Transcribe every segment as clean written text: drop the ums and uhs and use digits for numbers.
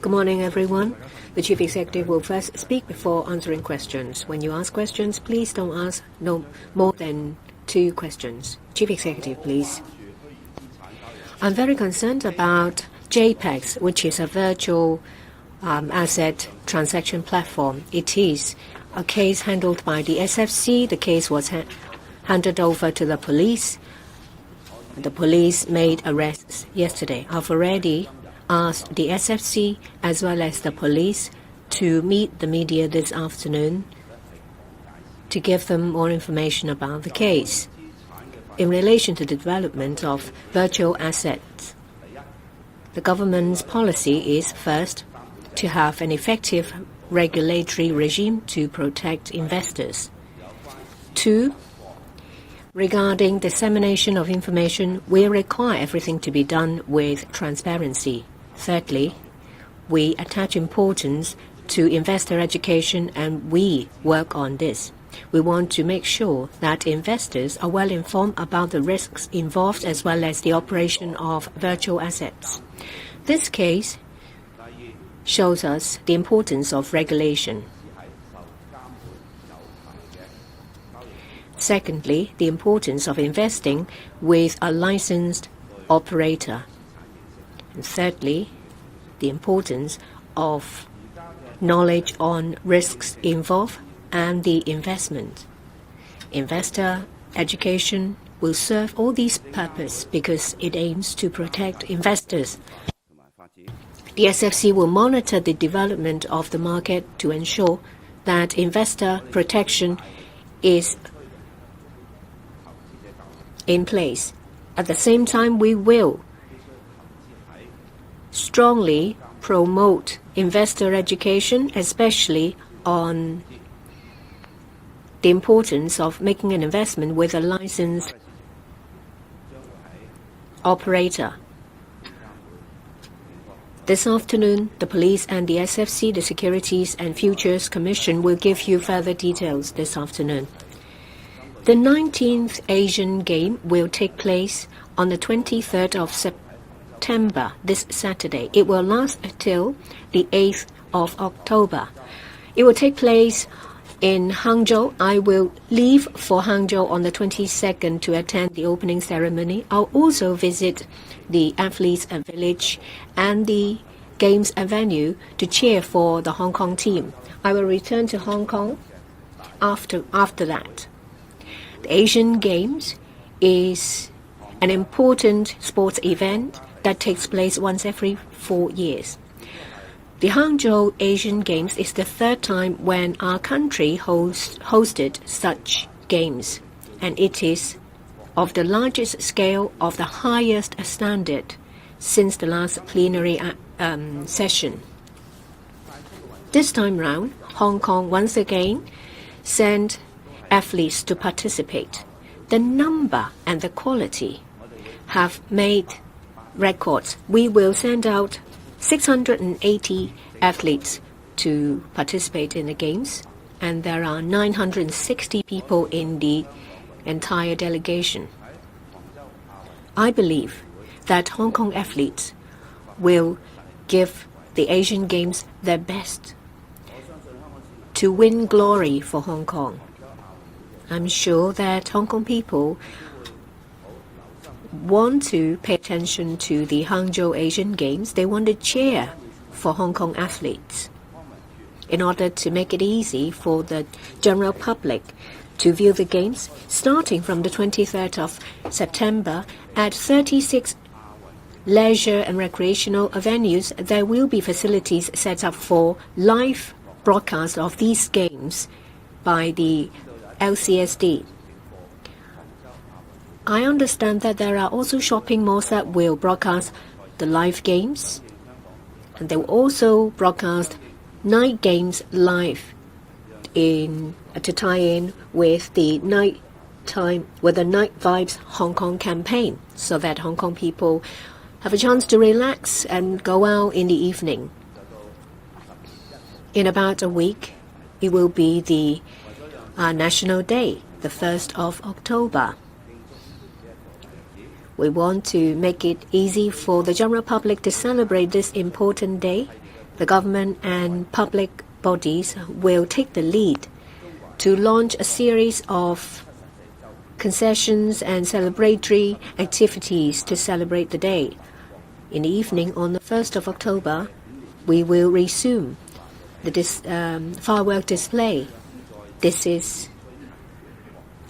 Good morning, everyone. The Chief Executive will first speak before answering questions. When you ask questions, please don't ask no more than 2 questions. Chief Executive, please. I'm very concerned about JPEX, which is a virtual asset transaction platform. It is a case handled by the SFC. The case was handed over to the police. The police made arrests yesterday. I've already asked the SFC as well as the police to meet the media this afternoon to give them more information about the case. In relation to the development of virtual assets, the government's policy is first to have an effective regulatory regime to protect investors. 2, regarding dissemination of information, we require everything to be done with transparency. Thirdly, we attach importance to investor education and we work on this. We want to make sure that investors are well informed about the risks involved as well as the operation of virtual assets. This case shows us the importance of regulation. Secondly, the importance of investing with a licensed operator. And thirdly, the importance of knowledge on risks involved and the investment. Investor education will serve all these purposes because it aims to protect investors. The SFC will monitor the development of the market to ensure that investor protection is in place. At the same time, we will strongly promote investor education, especially on the importance of making an investment with a licensed operator. This afternoon, the police and the SFC, the Securities and Futures Commission, will give you further details this afternoon. The 19th Asian Game will take place on the 23rd of September, this Saturday. It will last till the 8th of October. It will take place in Hangzhou. I will leave for Hangzhou on the 22nd to attend the opening ceremony. I'll also visit the athletes' village and the games venue to cheer for the Hong Kong team. I will return to Hong Kong after that. The Asian Games is an important sports event that takes place once every 4 years. The Hangzhou Asian Games is the 3rd time when our country hosted such games, and it is of the largest scale of the highest standard since the last plenary session. This time round, Hong Kong once again sent athletes to participate. The number and the quality have made records. We will send out 680 athletes to participate in the games, and there are 960 people in the entire delegation. I believe that Hong Kong athletes will give the Asian Games their best to win glory for Hong Kong. I'm sure that Hong Kong people want to pay attention to the Hangzhou Asian Games. They want to cheer for Hong Kong athletes in order to make it easy for the general public to view the games. Starting from the 23rd of September, at 36 leisure and recreational venues, there will be facilities set up for live broadcast of these games by the LCSD. I understand that there are also shopping malls that will broadcast the live games, and they will also broadcast night games live to tie in with the Night Vibes Hong Kong campaign, so that Hong Kong people have a chance to relax and go out in the evening. In about a week, it will be the National Day, the 1st of October. We want to make it easy for the general public to celebrate this important day. The government and public bodies will take the lead to launch a series of concessions and celebratory activities to celebrate the day. In the evening on the 1st of October, we will resume the firework display. This is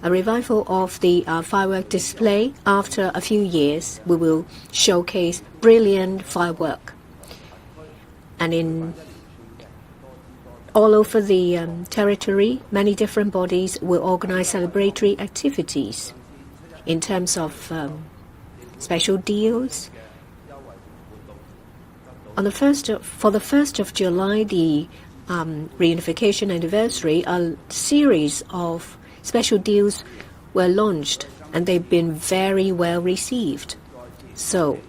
a revival of the firework display. After a few years, we will showcase brilliant firework. And all over the territory, many different bodies will organize celebratory activities in terms of special deals. For the 1st of July, the reunification anniversary, a series of special deals were launched, and they've been very well received. So,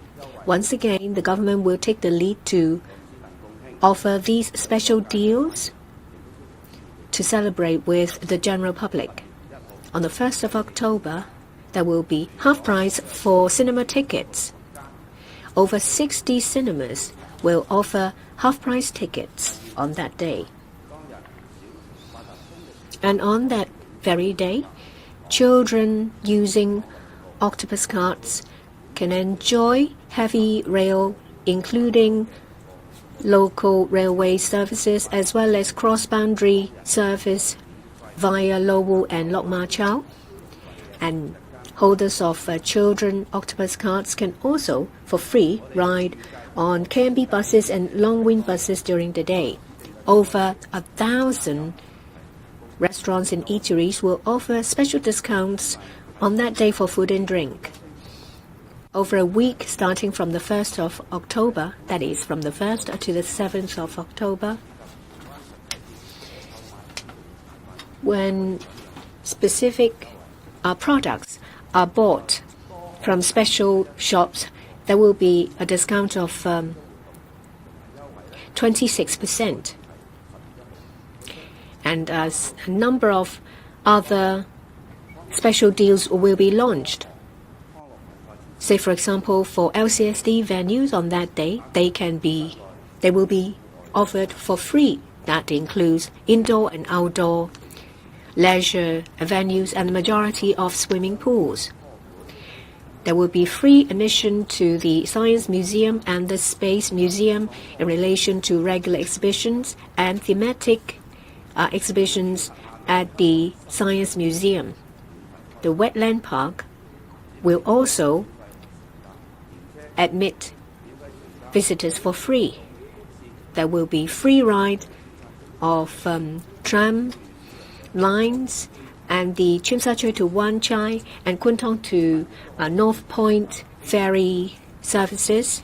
once again, the government will take the lead to offer these special deals to celebrate with the general public. On the 1st of October, there will be half price for cinema tickets. Over 60 cinemas will offer half-price tickets on that day. And on that very day, children using octopus carts can enjoy heavy rail, including local railway services as well as cross-boundary service via Lowell and Lok Ma Chau. And holders of children octopus carts can also, for free, ride on KMB buses and Longwind buses during the day. Over 1,000 restaurants and eateries will offer special discounts on that day for food and drink. Over a week, starting from the 1st of October, that is, from the 1st to the 7th of October, when specific products are bought from special shops, there will be a discount of 26%. And a number of other special deals will be launched. Say, for example, for LCSD venues on that day, they will be offered for free. That includes indoor and outdoor leisure venues and the majority of swimming pools. There will be free admission to the Science Museum and the Space Museum in relation to regular exhibitions and thematic exhibitions at the Science Museum. The Wetland Park will also admit visitors for free. There will be free ride of tram lines and the Tsim Sha Tsui to Wan Chai and Kwun Tong to North Point ferry services.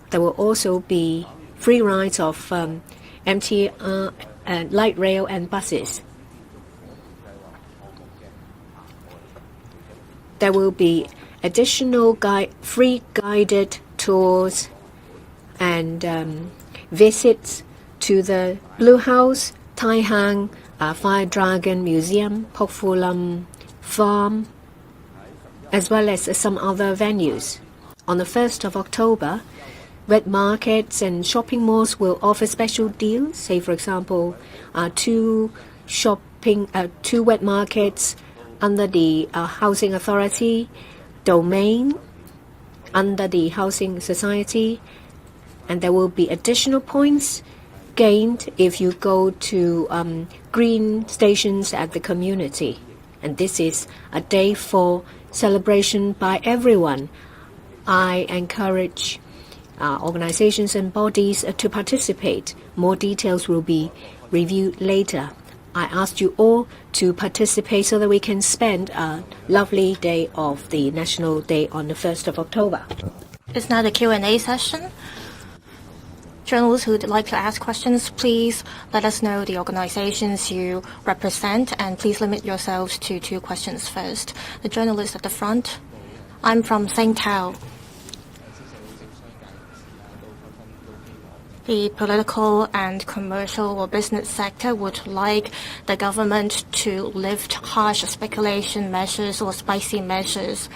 There will also be free rides of MTR and light rail and buses. There will be additional free guided tours and visits to the Blue House, Tai Hang, Fire Dragon Museum, Pok Fu Lam Farm, as well as some other venues. On the 1st of October, wet markets and shopping malls will offer special deals. Say, for example, two wet markets under the Housing Authority, Domain under the Housing Society, and there will be additional points gained if you go to green stations at the community. And this is a day for celebration by everyone. I encourage organizations and bodies to participate. More details will be reviewed later. I ask you all to participate so that we can spend a lovely day of the National Day on the 1st of October. It's now the Q&A session. Journalists who would like to ask questions, please let us know the organizations you represent, and please limit yourselves to 2 questions first. The journalist at the front. I'm from Tsingtao. The political and commercial or business sector would like the government to lift harsh speculation measures or spicy measures.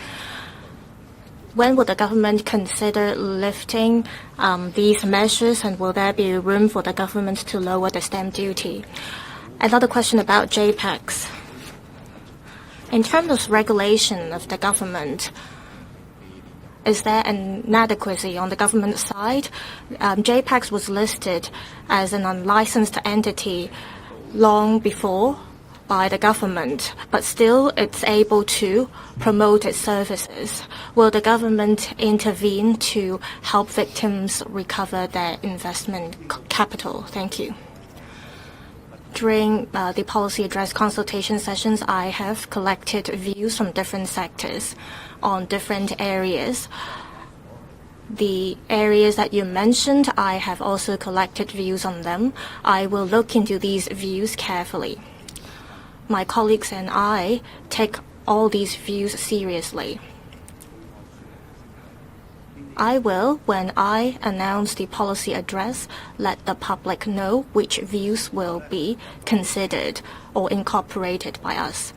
When will the government consider lifting these measures, and will there be room for the government to lower the stamp duty? Another question about JPEGs. In terms of regulation of the government, is there an inadequacy on the government side? JPEGs was listed as an unlicensed entity long before by the government, but still it's able to promote its services. Will the government intervene to help victims recover their investment capital? Thank you. During the policy address consultation sessions, I have collected views from different sectors on different areas. The areas that you mentioned, I have also collected views on them. I will look into these views carefully. My colleagues and I take all these views seriously. I will, when I announce the policy address, let the public know which views will be considered or incorporated by us.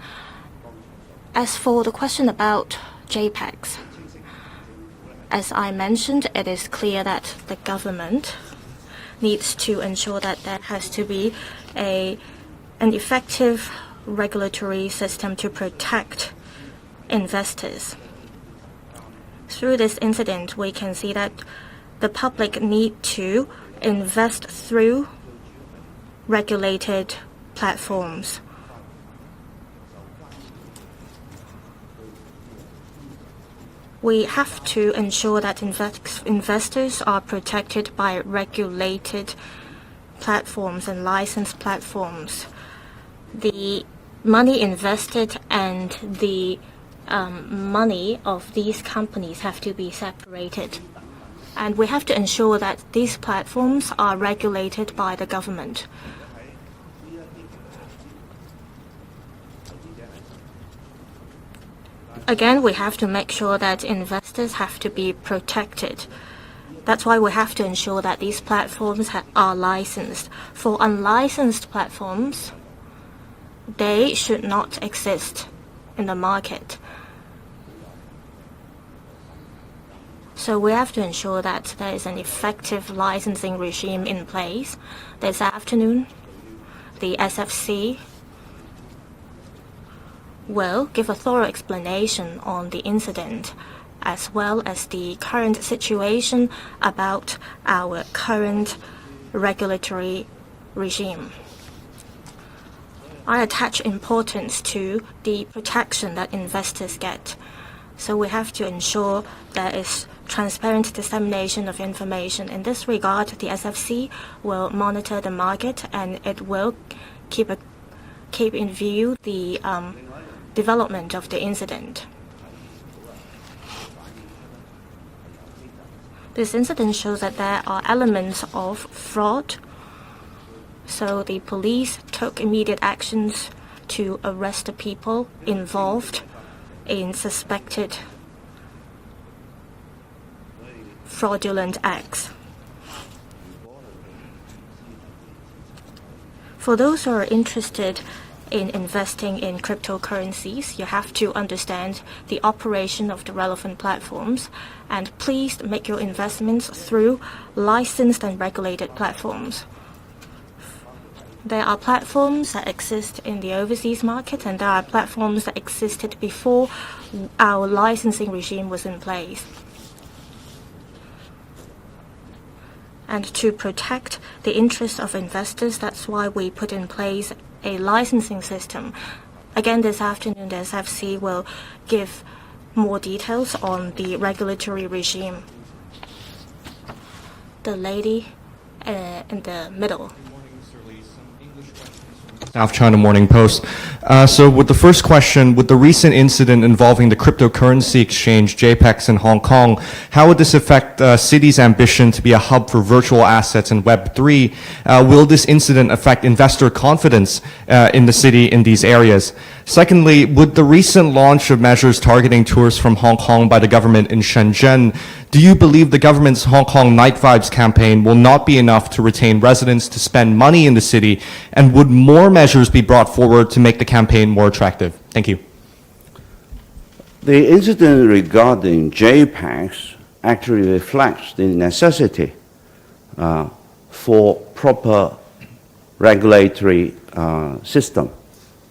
As for the question about JPEGs, as I mentioned, it is clear that the government needs to ensure that there has to be an effective regulatory system to protect investors. Through this incident, we can see that the public need to invest through regulated platforms. We have to ensure that investors are protected by regulated platforms and licensed platforms. The money invested and the money of these companies have to be separated. And we have to ensure that these platforms are regulated by the government. Again, we have to make sure that investors have to be protected. That's why we have to ensure that these platforms are licensed. For unlicensed platforms, they should not exist in the market. So we have to ensure that there is an effective licensing regime in place. This afternoon, the SFC will give a thorough explanation on the incident as well as the current situation about our current regulatory regime. I attach importance to the protection that investors get. So we have to ensure there is transparent dissemination of information. In this regard, the SFC will monitor the market and it will keep in view the development of the incident. This incident shows that there are elements of fraud, so the police took immediate actions to arrest the people involved in suspected fraudulent acts. For those who are interested in investing in cryptocurrencies, you have to understand the operation of the relevant platforms, and please make your investments through licensed and regulated platforms. There are platforms that exist in the overseas market, and there are platforms that existed before our licensing regime was in place. And to protect the interests of investors, that's why we put in place a licensing system. Again, this afternoon, the SFC will give more details on the regulatory regime. The lady in the middle. South China Morning Post. So with the first question, with the recent incident involving the cryptocurrency exchange JPEX in Hong Kong, how would this affect city's ambition to be a hub for virtual assets and Web3? Will this incident affect investor confidence in the city in these areas? Secondly, would the recent launch of measures targeting tourists from Hong Kong by the government in Shenzhen, do you believe the government's Hong Kong Night Vibes campaign will not be enough to retain residents to spend money in the city? And would more measures be brought forward to make the campaign more attractive? Thank you. The incident regarding JPEGs actually reflects the necessity for proper regulatory system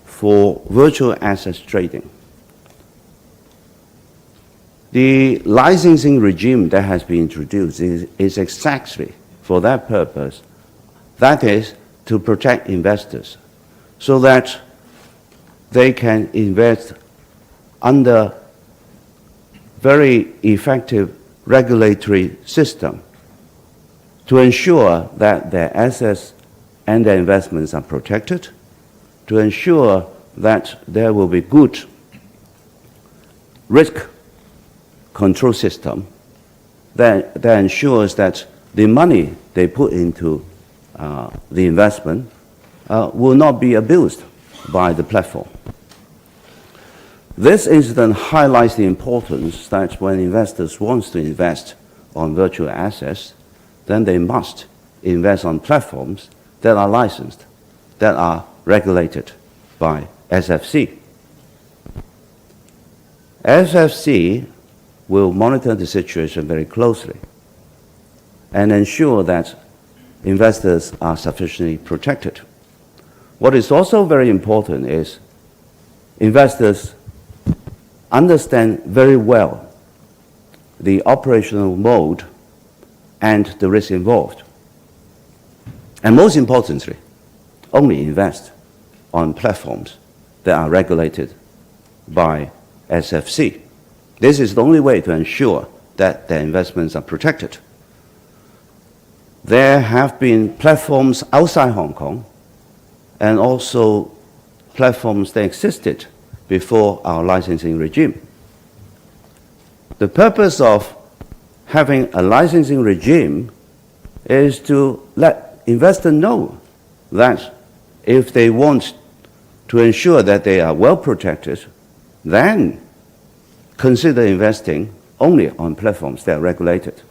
for virtual assets trading. The licensing regime that has been introduced is exactly for that purpose. That is to protect investors so that they can invest under very effective regulatory system to ensure that their assets and their investments are protected, to ensure that there will be good risk control system that ensures that the money they put into the investment will not be abused by the platform. This incident highlights the importance that when investors want to invest on virtual assets, then they must invest on platforms that are licensed, that are regulated by SFC. SFC will monitor the situation very closely and ensure that investors are sufficiently protected. What is also very important is investors understand very well the operational mode and the risk involved. And most importantly, only invest on platforms that are regulated by SFC. This is the only way to ensure that their investments are protected. There have been platforms outside Hong Kong and also platforms that existed before our licensing regime. The purpose of having a licensing regime is to let investors know that if they want to ensure that they are well protected, then consider investing only on platforms that are regulated.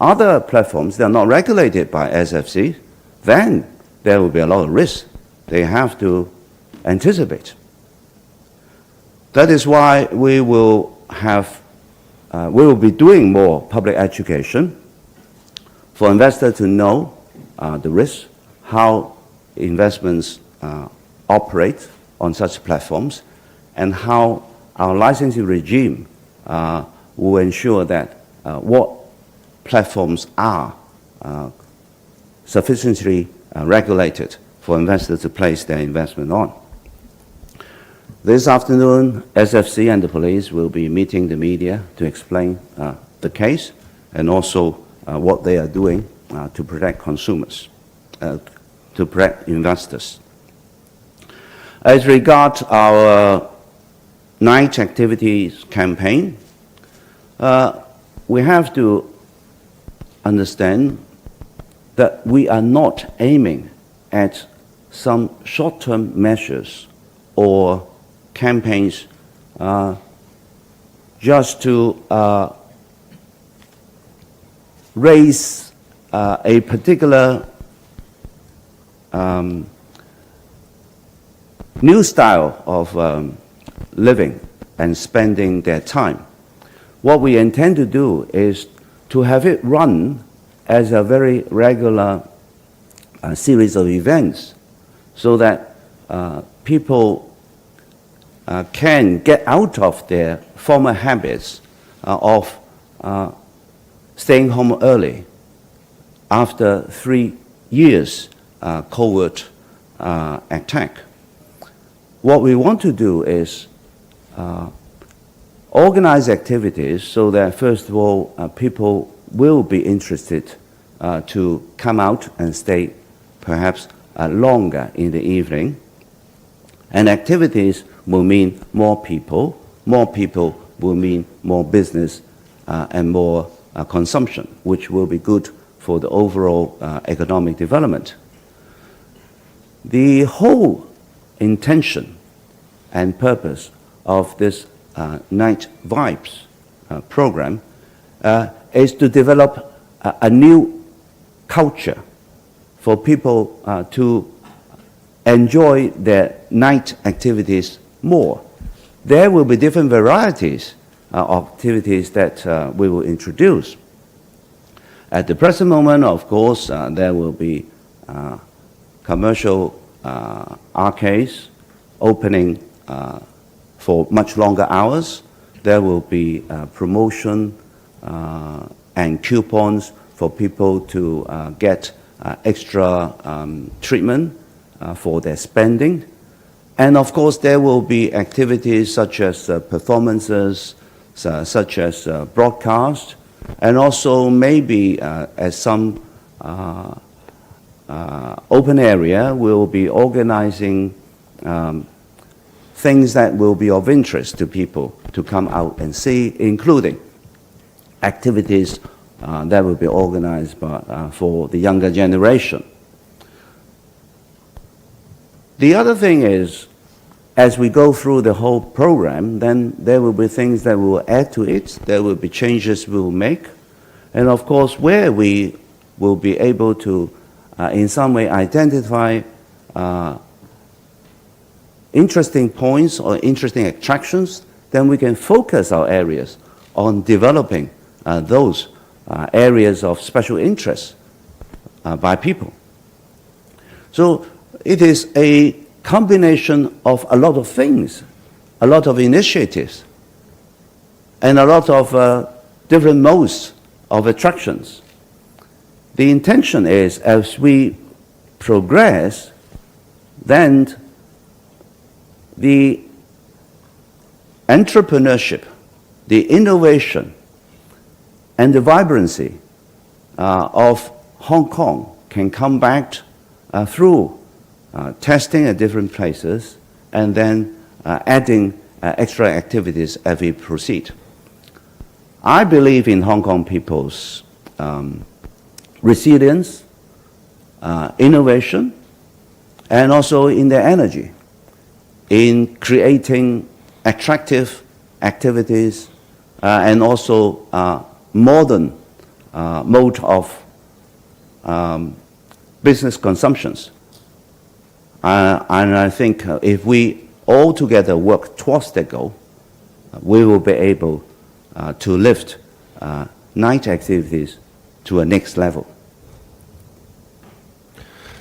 Other platforms that are not regulated by SFC, then there will be a lot of risk they have to anticipate. That is why we will be doing more public education for investors to know the risks, how investments operate on such platforms, and how our licensing regime will ensure that what platforms are sufficiently regulated for investors to place their investment on. This afternoon, SFC and the police will be meeting the media to explain the case and also what they are doing to protect consumers, to protect investors. As regards our night activities campaign, we have to understand that we are not aiming at some short-term measures or campaigns just to raise a particular new style of living and spending their time. What we intend to do is to have it run as a very regular series of events so that people can get out of their former habits of staying home early after 3 years covert attack. What we want to do is organize activities so that, first of all, people will be interested to come out and stay perhaps longer in the evening. And activities will mean more people will mean more business and more consumption, which will be good for the overall economic development. The whole intention and purpose of this Night Vibes program is to develop a new culture for people to enjoy their night activities more. There will be different varieties activities that we will introduce. At the present moment, of course, there will be commercial arcades opening for much longer hours. There will be promotion and coupons for people to get extra treatment for their spending. And of course, there will be activities such as performances, such as broadcast, and also maybe at some open area, we'll be organizing things that will be of interest to people to come out and see, including activities that will be organized for the younger generation. The other thing is, as we go through the whole program, then there will be things that we will add to it, there will be changes we will make, and of course where we will be able to in some way identify interesting points or interesting attractions, then we can focus our areas on developing those areas of special interest by people. So it is a combination of a lot of things, a lot of initiatives, and a lot of different modes of attractions. The intention is, as we progress, then the entrepreneurship, the innovation, and the vibrancy of Hong Kong can come back through testing at different places and then adding extra activities as we proceed. I believe in Hong Kong people's resilience, innovation, and also in their energy in creating attractive activities and also modern mode of business consumptions. And I think if we all together work towards that goal, we will be able to lift night activities to a next level.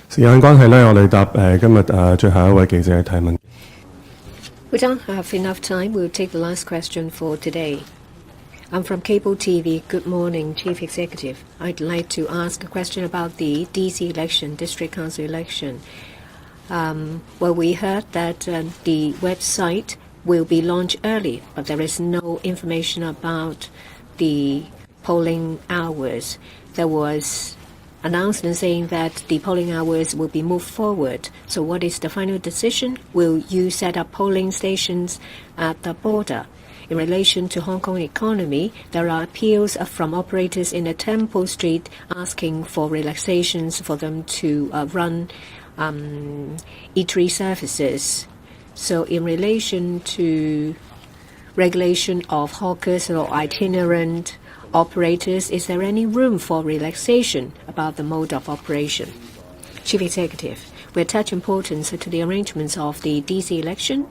時間關係咧，我哋答今日最後一位記者嘅提問。We don't have enough time. We'll take the last question for today. I'm from Cable TV. Good morning, Chief Executive. I'd like to ask a question about the DC election, District Council election. Well, we heard that the website will be launched early, but there is no information about the polling hours. There was announcement saying that the polling hours will be moved forward. So what is the final decision? Will you set up polling stations at the border? In relation to Hong Kong economy, there are appeals from operators in the Temple Street asking for relaxations for them to run eatery services. So in relation to regulation of hawkers or itinerant operators, is there any room for relaxation about the mode of operation? Chief Executive, we attach importance to the arrangements of the DC election.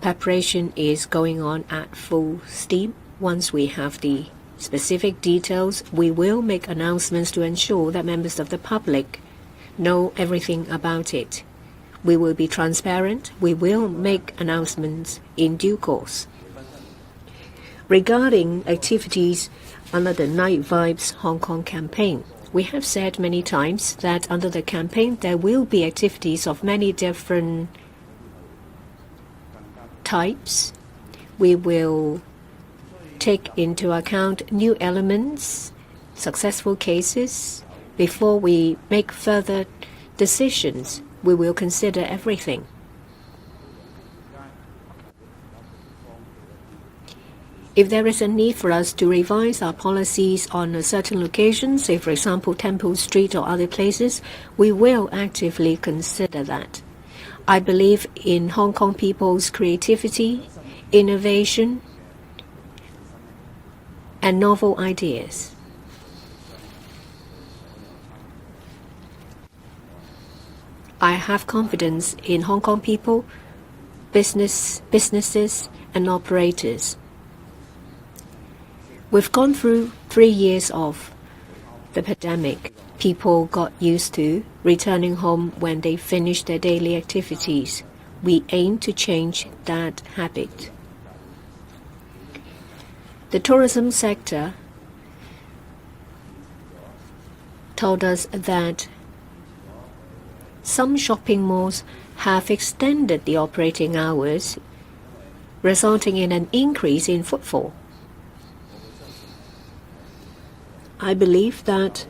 Preparation is going on at full steam. Once we have the specific details, we will make announcements to ensure that members of the public know everything about it. We will be transparent. We will make announcements in due course. Regarding activities under the Night Vibes Hong Kong campaign, we have said many times that under the campaign there will be activities of many different types. We will take into account new elements, successful cases. Before we make further decisions, we will consider everything. If there is a need for us to revise our policies on a certain location, say for example Temple Street or other places, we will actively consider that. I believe in Hong Kong people's creativity, innovation, and novel ideas. I have confidence in Hong Kong people, businesses, and operators. We've gone through 3 years of the pandemic. People got used to returning home when they finish their daily activities. We aim to change that habit. The tourism sector told us that some shopping malls have extended the operating hours, resulting in an increase in footfall. I believe that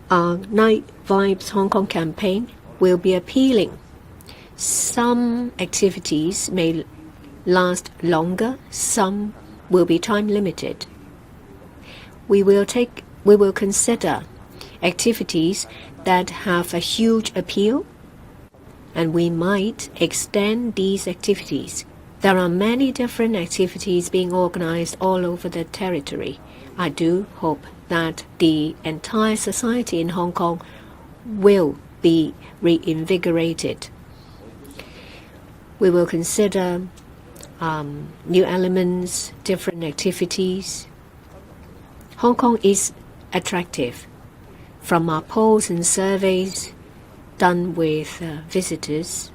our Night Vibes Hong Kong campaign will be appealing. Some activities may last longer, some will be time limited. We will consider activities that have a huge appeal, and we might extend these activities. There are many different activities being organized all over the territory. I do hope that the entire society in Hong Kong will be reinvigorated. We will consider new elements, different activities. Hong Kong is attractive. From our polls and surveys done with visitors,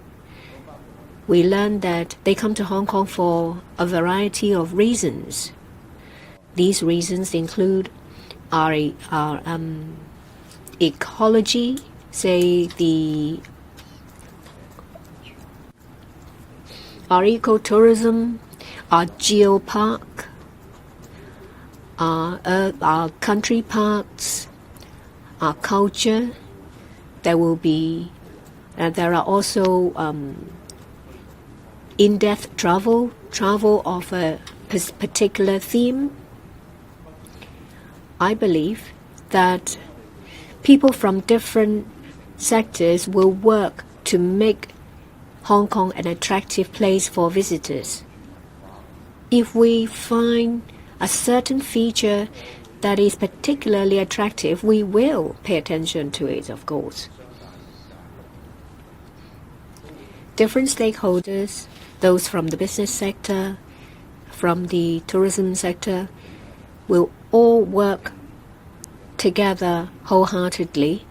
we learned that they come to Hong Kong for a variety of reasons. These reasons include our ecology, say our ecotourism, our geopark, our country parks, our culture. There are also in-depth travel of a particular theme. I believe that people from different sectors will work to make Hong Kong an attractive place for visitors. If we find a certain feature that is particularly attractive, we will pay attention to it, of course. Different stakeholders, those from the business sector, from the tourism sector, will all work together wholeheartedly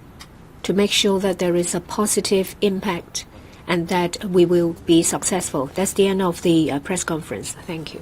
to make sure that there is a positive impact and that we will be successful. That's the end of the press conference. Thank you.